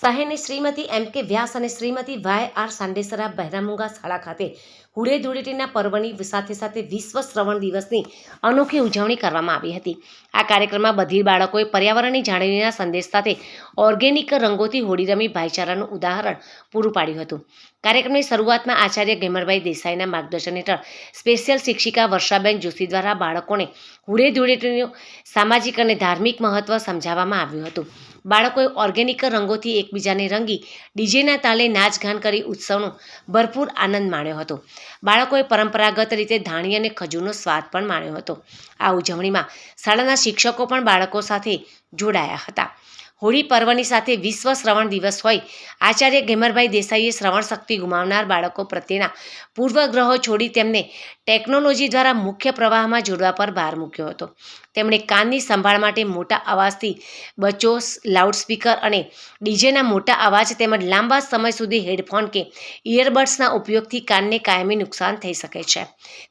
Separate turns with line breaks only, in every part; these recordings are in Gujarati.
શહેરની શ્રીમતી એમ કે વ્યાસ અને શ્રીમતી વાય આર સાંડેસરા બહેરામુંગા શાળા ખાતે હુડે ધૂળેટીના પર્વની સાથે વિશ્વ શ્રવણ દિવસની અનોખી ઉજવણી કરવામાં આવી હતી. આ કાર્યક્રમમાં બધી બાળકોએ પર્યાવરણની જાળવણીના સંદેશ સાથે ઓર્ગેનિક રંગોથી હોળી રમી ભાઈચારાનું ઉદાહરણ પૂરું પાડ્યું હતું. કાર્યક્રમની શરૂઆતમાં આચાર્ય ગેમરભાઈ દેસાઈના માર્ગદર્શન હેઠળ સ્પેશિયલ શિક્ષિકા વર્ષાબેન જોશી દ્વારા બાળકોને હુડે ધૂળેટીનું સામાજિક અને ધાર્મિક મહત્વ સમજાવવામાં આવ્યું હતું. બાળકોએ ઓર્ગેનિક રંગોથી એકબીજાને રંગી ડીજેના તાલે નાચગાન કરી ઉત્સવનો ભરપૂર આનંદ માણ્યો હતો. બાળકોએ પરંપરાગત રીતે ધાણી અને ખજૂરનો સ્વાદ પણ માણ્યો હતો. આ ઉજવણીમાં શાળાના શિક્ષકો પણ બાળકો સાથે જોડાયા હતા. હોળી પર્વની સાથે વિશ્વ શ્રવણ દિવસ હોય આચાર્ય ગેમરભાઈ દેસાઈએ શ્રવણ શક્તિ ગુમાવનાર બાળકો પ્રત્યેના પૂર્વગ્રહો છોડી તેમને ટેકનોલોજી દ્વારા મુખ્ય પ્રવાહમાં જોડવા પર ભાર મૂક્યો હતો. તેમણે કાનની સંભાળ માટે મોટા અવાજથી બચો, લાઉડસ્પીકર અને ડીજેના મોટા અવાજ તેમજ લાંબા સમય સુધી હેડફોન કે ઇયરબડ્સના ઉપયોગથી કાનને કાયમી નુકસાન થઈ શકે છે.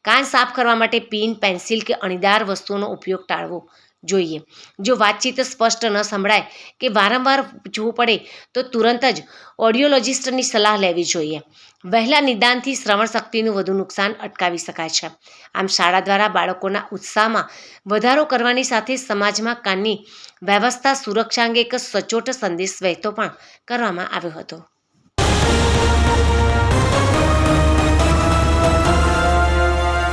કાન સાફ કરવા માટે પિન, પેન્સિલ કે અણીદાર વસ્તુઓનો ઉપયોગ ટાળવો જોઈએ. જો વાતચીત સ્પષ્ટ ન સંભળાય કે વારંવાર પૂછવું પડે તો તુરંત જ ઓડિયોલોજિસ્ટની સલાહ લેવી જોઈએ. વહેલા નિદાનથી શ્રવણ શક્તિનું વધુ નુકસાન અટકાવી શકાય છે. આમ શાળા દ્વારા બાળકોના ઉત્સાહમાં વધારો કરવાની સાથે સમાજમાં કાનની વ્યવસ્થા સુરક્ષા અંગે એક સચોટ સંદેશ વહેતો પણ કરવામાં આવ્યો હતો.